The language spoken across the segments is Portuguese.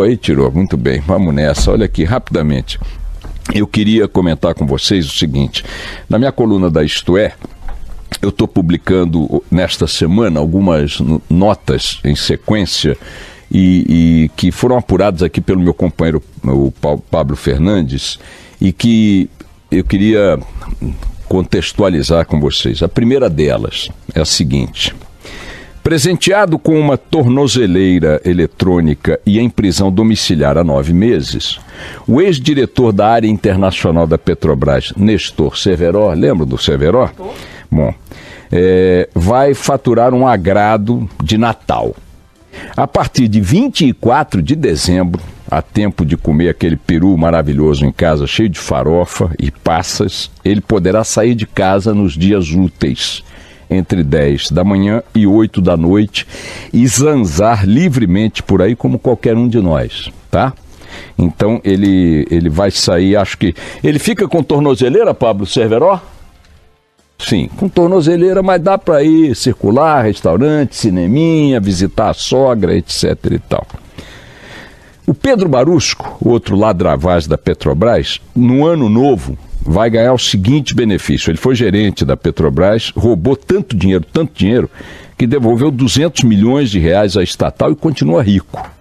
Aí tirou, muito bem, vamos nessa. Olha aqui, rapidamente. Eu queria comentar com vocês o seguinte: na minha coluna da Isto É, eu estou publicando nesta semana algumas notas em sequência e que foram apuradas aqui pelo meu companheiro, o Pablo Fernandes, e que eu queria contextualizar com vocês. A primeira delas é a seguinte: presenteado com uma tornozeleira eletrônica e em prisão domiciliar há 9 meses, o ex-diretor da área internacional da Petrobras, Nestor Cerveró, lembra do Cerveró? Bom, vai faturar um agrado de Natal. A partir de 24 de dezembro, há tempo de comer aquele peru maravilhoso em casa, cheio de farofa e passas, ele poderá sair de casa nos dias úteis, entre 10 da manhã e 8 da noite, e zanzar livremente por aí como qualquer um de nós, tá? Então ele vai sair, acho que... Ele fica com tornozeleira, Pablo Cerveró? Sim, com tornozeleira, mas dá para ir circular, restaurante, cineminha, visitar a sogra, etc e tal. O Pedro Barusco, outro ladravaz da Petrobras, no ano novo, vai ganhar o seguinte benefício: ele foi gerente da Petrobras, roubou tanto dinheiro, que devolveu 200 milhões de reais à estatal e continua rico.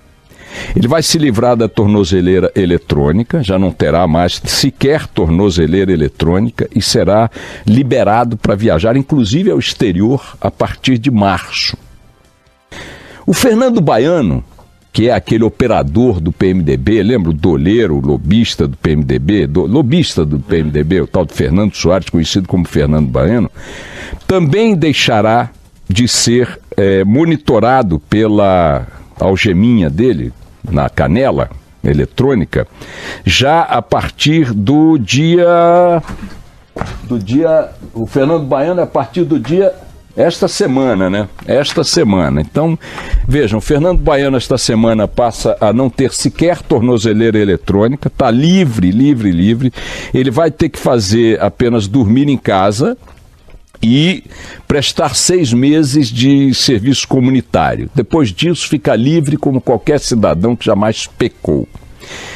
Ele vai se livrar da tornozeleira eletrônica, já não terá mais sequer tornozeleira eletrônica e será liberado para viajar, inclusive ao exterior, a partir de março. O Fernando Baiano, que é aquele operador do PMDB, lembra o doleiro, o lobista do PMDB, o tal de Fernando Soares, conhecido como Fernando Baiano, também deixará de ser monitorado pela algeminha dele, na canela eletrônica, já a partir do dia... O Fernando Baiano, a partir do dia... Esta semana, né? Esta semana. Então, vejam, Fernando Baiano esta semana passa a não ter sequer tornozeleira eletrônica, está livre. Ele vai ter que fazer apenas dormir em casa e prestar 6 meses de serviço comunitário. Depois disso, fica livre como qualquer cidadão que jamais pecou.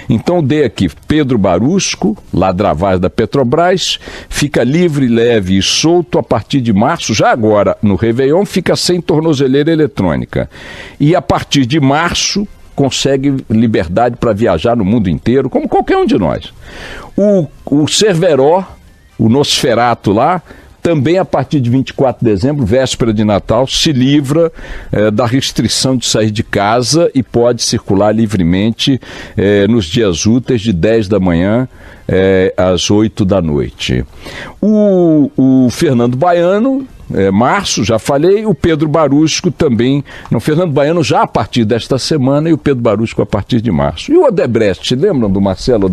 Então dei aqui: Pedro Barusco, ladravaz da Petrobras, fica livre, leve e solto a partir de março. Já agora, no Réveillon, fica sem tornozeleira eletrônica. E a partir de março consegue liberdade para viajar no mundo inteiro, como qualquer um de nós. O Cerveró, o Nosferato lá, também a partir de 24 de dezembro, véspera de Natal, se livra da restrição de sair de casa e pode circular livremente nos dias úteis de 10 da manhã às 8 da noite. O Fernando Baiano, março, já falei, o Pedro Barusco também, o Fernando Baiano já a partir desta semana e o Pedro Barusco a partir de março. E o Odebrecht, lembram do Marcelo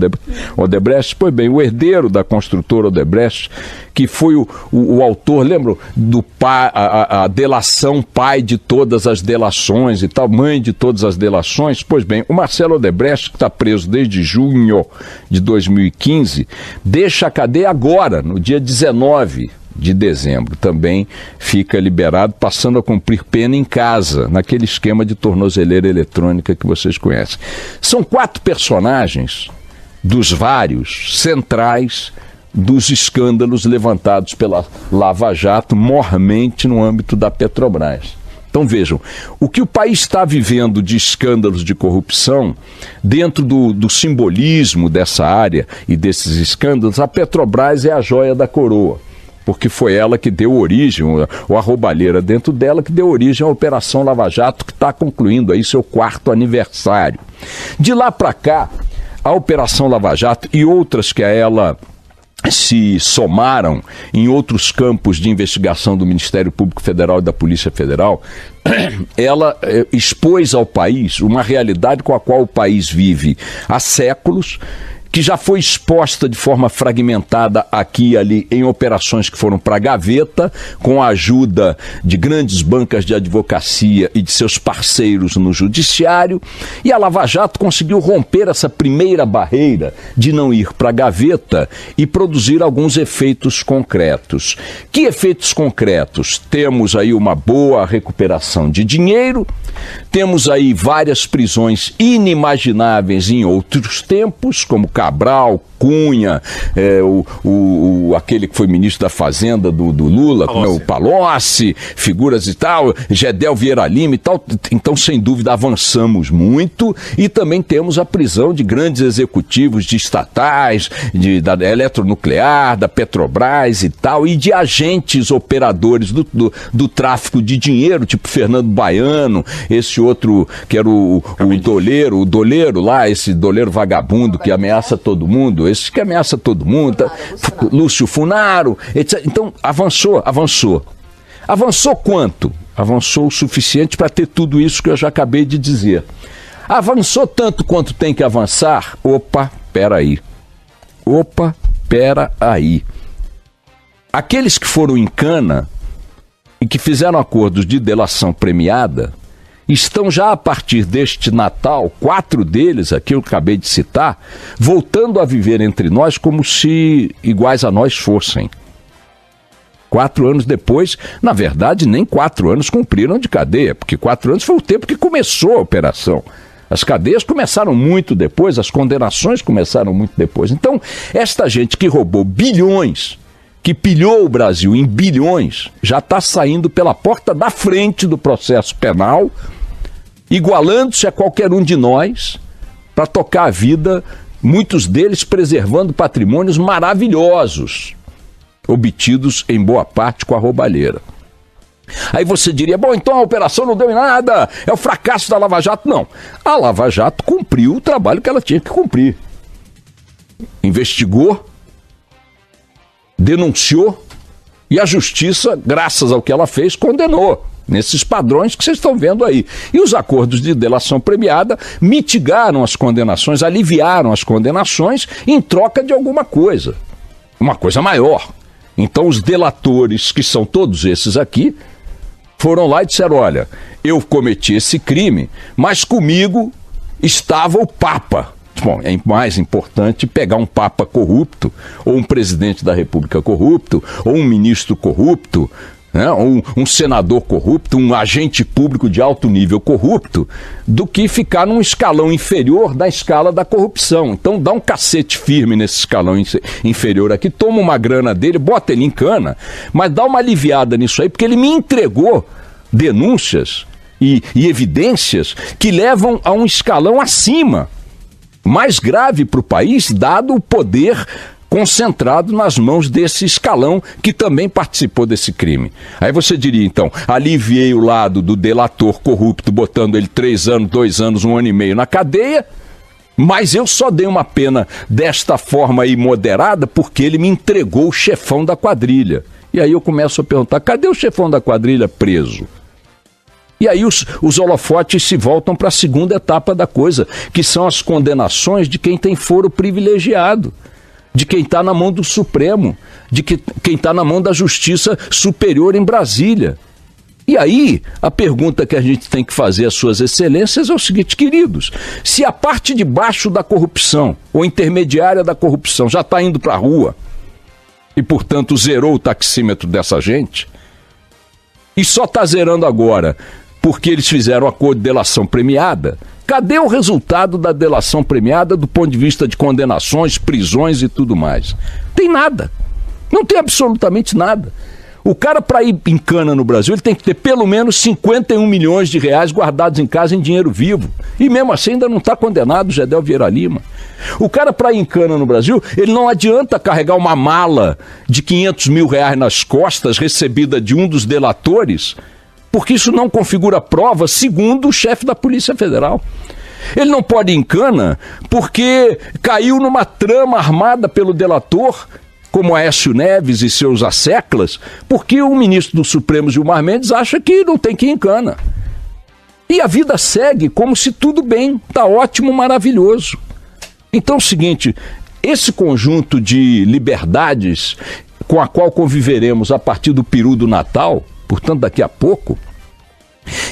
Odebrecht? Pois bem, o herdeiro da construtora Odebrecht, que foi o autor, lembram do pai, a delação, pai de todas as delações e tal, mãe de todas as delações? Pois bem, o Marcelo Odebrecht, que está preso desde junho de 2015, deixa a cadeia agora, no dia 19 de dezembro, também fica liberado, passando a cumprir pena em casa, naquele esquema de tornozeleira eletrônica que vocês conhecem. São 4 personagens dos vários centrais dos escândalos levantados pela Lava Jato, mormente no âmbito da Petrobras. Então vejam, o que o país está vivendo de escândalos de corrupção, dentro do simbolismo dessa área e desses escândalos, a Petrobras é a joia da coroa, porque foi ela que deu origem, ou a roubalheira dentro dela, que deu origem à Operação Lava Jato, que está concluindo aí seu 4º aniversário. De lá para cá, a Operação Lava Jato e outras que a ela se somaram em outros campos de investigação do Ministério Público Federal e da Polícia Federal, ela expôs ao país uma realidade com a qual o país vive há séculos, que já foi exposta de forma fragmentada aqui e ali em operações que foram para a gaveta, com a ajuda de grandes bancas de advocacia e de seus parceiros no judiciário, e a Lava Jato conseguiu romper essa primeira barreira de não ir para a gaveta e produzir alguns efeitos concretos. Que efeitos concretos? Temos aí uma boa recuperação de dinheiro, temos aí várias prisões inimagináveis em outros tempos, como Cabral, Cunha, aquele que foi ministro da Fazenda do Lula, o Palocci, figuras e tal, Gedel Vieira Lima e tal. Então, sem dúvida, avançamos muito, e também temos a prisão de grandes executivos de estatais, da Eletronuclear, da Petrobras e tal, e de agentes operadores do tráfico de dinheiro, tipo Fernando Baiano, esse outro que era o doleiro lá, esse doleiro vagabundo que ameaça todo mundo, esse que ameaça todo mundo, Lúcio Funaro, etc. Então, avançou. Avançou quanto? Avançou o suficiente para ter tudo isso que eu já acabei de dizer. Avançou tanto quanto tem que avançar? Opa, peraí. Aqueles que foram em cana e que fizeram acordos de delação premiada estão já, a partir deste Natal, 4 deles, aqui eu acabei de citar, voltando a viver entre nós como se iguais a nós fossem. 4 anos depois, na verdade, nem 4 anos cumpriram de cadeia, porque 4 anos foi o tempo que começou a operação. As cadeias começaram muito depois, as condenações começaram muito depois. Então, esta gente que roubou bilhões, que pilhou o Brasil em bilhões, já está saindo pela porta da frente do processo penal, igualando-se a qualquer um de nós, para tocar a vida, muitos deles preservando patrimônios maravilhosos, obtidos em boa parte com a roubalheira. Aí você diria, bom, então a operação não deu em nada, é o fracasso da Lava Jato. Não, a Lava Jato cumpriu o trabalho que ela tinha que cumprir. Investigou, denunciou, e a justiça, graças ao que ela fez, condenou, nesses padrões que vocês estão vendo aí. E os acordos de delação premiada mitigaram as condenações, aliviaram as condenações em troca de alguma coisa, uma coisa maior. Então os delatores, que são todos esses aqui, foram lá e disseram, olha, eu cometi esse crime, mas comigo estava o Papa. Bom, é mais importante pegar um Papa corrupto, ou um presidente da República corrupto, ou um ministro corrupto, né, um senador corrupto, um agente público de alto nível corrupto, do que ficar num escalão inferior da escala da corrupção. Então dá um cacete firme nesse escalão inferior aqui, toma uma grana dele, bota ele em cana, mas dá uma aliviada nisso aí, porque ele me entregou denúncias e evidências que levam a um escalão acima, mais grave para o país, dado o poder concentrado nas mãos desse escalão que também participou desse crime. Aí você diria, então, aliviei o lado do delator corrupto, botando ele 3 anos, 2 anos, 1 ano e meio na cadeia, mas eu só dei uma pena desta forma aí moderada porque ele me entregou o chefão da quadrilha. E aí eu começo a perguntar, cadê o chefão da quadrilha preso? E aí os holofotes se voltam para a segunda etapa da coisa, que são as condenações de quem tem foro privilegiado, de quem está na mão do Supremo, de quem está na mão da Justiça Superior em Brasília. E aí, a pergunta que a gente tem que fazer às suas excelências é o seguinte, queridos, se a parte de baixo da corrupção, ou intermediária da corrupção, já está indo para a rua, e portanto zerou o taxímetro dessa gente, e só está zerando agora porque eles fizeram acordo de delação premiada, cadê o resultado da delação premiada do ponto de vista de condenações, prisões e tudo mais? Tem nada. Não tem absolutamente nada. O cara, para ir em cana no Brasil, ele tem que ter pelo menos 51 milhões de reais guardados em casa em dinheiro vivo. E mesmo assim ainda não está condenado, Gedel Vieira Lima. O cara, para ir em cana no Brasil, ele não adianta carregar uma mala de 500 mil reais nas costas, recebida de um dos delatores, porque isso não configura prova, segundo o chefe da Polícia Federal. Ele não pode ir em cana porque caiu numa trama armada pelo delator, como Aécio Neves e seus asseclas, porque o ministro do Supremo, Gilmar Mendes, acha que não tem que ir em cana. E a vida segue como se tudo bem, tá ótimo, maravilhoso. Então é o seguinte, esse conjunto de liberdades com a qual conviveremos a partir do peru do Natal, portanto daqui a pouco,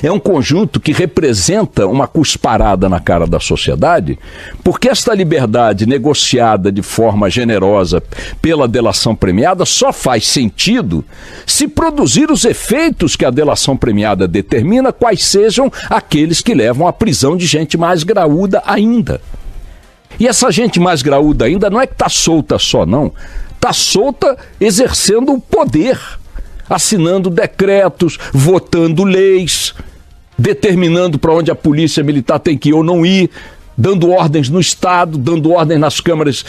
é um conjunto que representa uma cusparada na cara da sociedade, porque esta liberdade negociada de forma generosa pela delação premiada só faz sentido se produzir os efeitos que a delação premiada determina, quais sejam aqueles que levam à prisão de gente mais graúda ainda. E essa gente mais graúda ainda não é que está solta só, não. Está solta exercendo o poder, assinando decretos, votando leis, determinando para onde a polícia militar tem que ir ou não ir, dando ordens no Estado, dando ordens nas câmaras,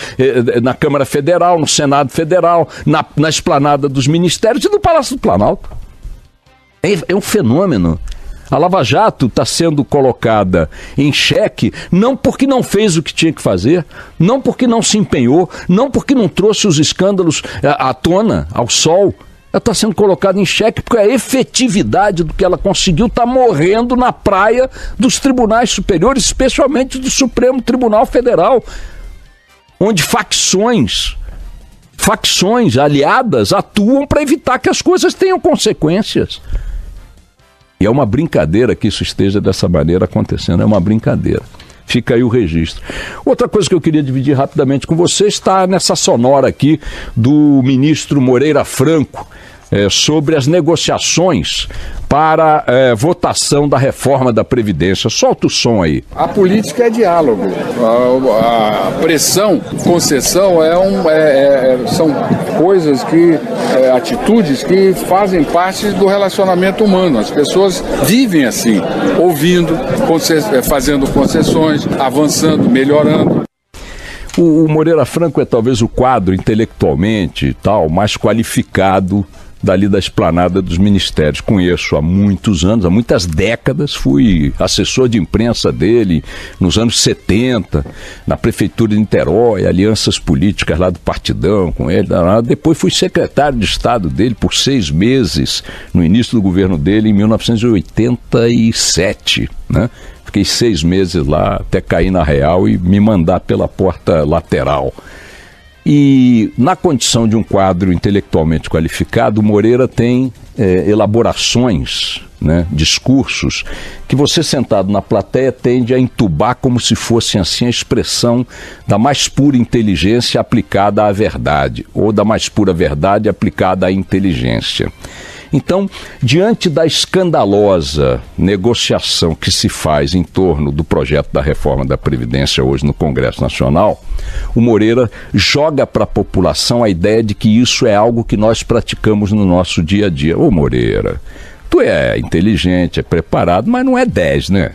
na Câmara Federal, no Senado Federal, na esplanada dos ministérios e no Palácio do Planalto. É um fenômeno. A Lava Jato está sendo colocada em xeque, não porque não fez o que tinha que fazer, não porque não se empenhou, não porque não trouxe os escândalos à tona, ao sol. Ela está sendo colocada em xeque porque a efetividade do que ela conseguiu está morrendo na praia dos tribunais superiores, especialmente do Supremo Tribunal Federal, onde facções aliadas atuam para evitar que as coisas tenham consequências. E é uma brincadeira que isso esteja dessa maneira acontecendo, é uma brincadeira. Fica aí o registro. Outra coisa que eu queria dividir rapidamente com você está nessa sonora aqui do ministro Moreira Franco, sobre as negociações para votação da reforma da Previdência. Solta o som aí. A política é diálogo. A pressão, concessão são coisas atitudes que fazem parte do relacionamento humano. As pessoas vivem assim, ouvindo, fazendo concessões, avançando, melhorando. O Moreira Franco é talvez o quadro intelectualmente mais qualificado dali da esplanada dos ministérios. Conheço há muitos anos, há muitas décadas, fui assessor de imprensa dele nos anos 70, na prefeitura de Niterói, alianças políticas lá do Partidão com ele. Depois fui secretário de Estado dele por 6 meses, no início do governo dele, em 1987, né? Fiquei 6 meses lá, até cair na real e me mandar pela porta lateral. E na condição de um quadro intelectualmente qualificado, o Moreira tem elaborações, né, discursos, que você sentado na plateia tende a entubar como se fosse assim a expressão da mais pura inteligência aplicada à verdade, ou da mais pura verdade aplicada à inteligência. Então, diante da escandalosa negociação que se faz em torno do projeto da reforma da Previdência hoje no Congresso Nacional, o Moreira joga para a população a ideia de que isso é algo que nós praticamos no nosso dia a dia. Ô Moreira, tu é inteligente, é preparado, mas não é 10, né?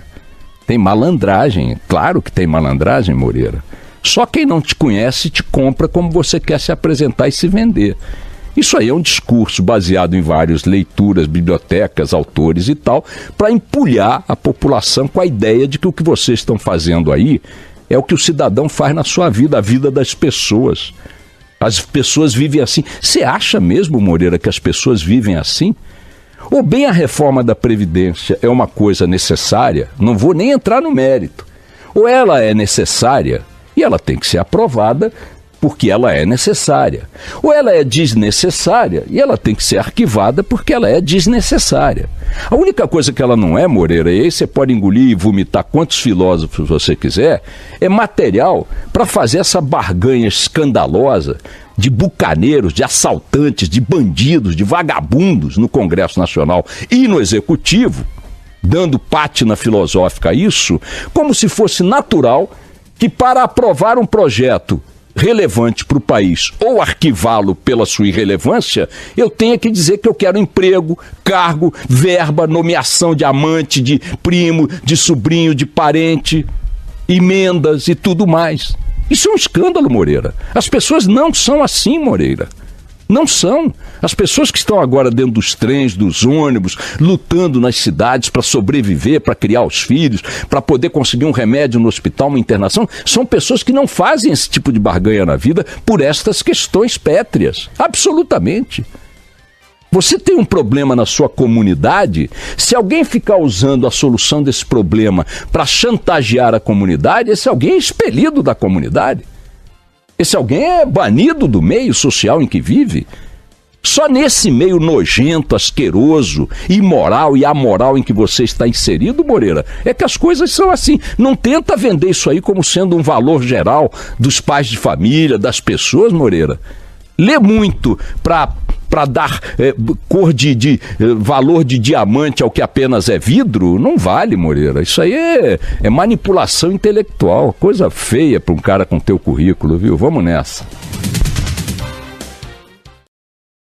Tem malandragem, claro que tem malandragem, Moreira. Só quem não te conhece te compra como você quer se apresentar e se vender. Isso aí é um discurso baseado em várias leituras, bibliotecas, autores e tal, para empulhar a população com a ideia de que o que vocês estão fazendo aí é o que o cidadão faz na sua vida, a vida das pessoas. As pessoas vivem assim. Você acha mesmo, Moreira, que as pessoas vivem assim? Ou bem a reforma da Previdência é uma coisa necessária, não vou nem entrar no mérito, ou ela é necessária e ela tem que ser aprovada porque ela é necessária. Ou ela é desnecessária e ela tem que ser arquivada porque ela é desnecessária. A única coisa que ela não é, Moreira, e aí você pode engolir e vomitar quantos filósofos você quiser, é material para fazer essa barganha escandalosa de bucaneiros, de assaltantes, de bandidos, de vagabundos no Congresso Nacional e no Executivo, dando pátina filosófica a isso, como se fosse natural que para aprovar um projeto relevante para o país ou arquivá-lo pela sua irrelevância, eu tenho que dizer que eu quero emprego, cargo, verba, nomeação de amante, de primo, de sobrinho, de parente, emendas e tudo mais. Isso é um escândalo, Moreira. As pessoas não são assim, Moreira. Não são. As pessoas que estão agora dentro dos trens, dos ônibus, lutando nas cidades para sobreviver, para criar os filhos, para poder conseguir um remédio no hospital, uma internação, são pessoas que não fazem esse tipo de barganha na vida por estas questões pétreas. Absolutamente. Você tem um problema na sua comunidade, se alguém ficar usando a solução desse problema para chantagear a comunidade, esse alguém é expelido da comunidade. Esse alguém é banido do meio social em que vive. Só nesse meio nojento, asqueroso, imoral e amoral em que você está inserido, Moreira, é que as coisas são assim. Não tenta vender isso aí como sendo um valor geral dos pais de família, das pessoas, Moreira. Lê muito para dar cor de valor de diamante ao que apenas é vidro, não vale, Moreira. Isso aí é manipulação intelectual, coisa feia para um cara com teu currículo, viu? Vamos nessa.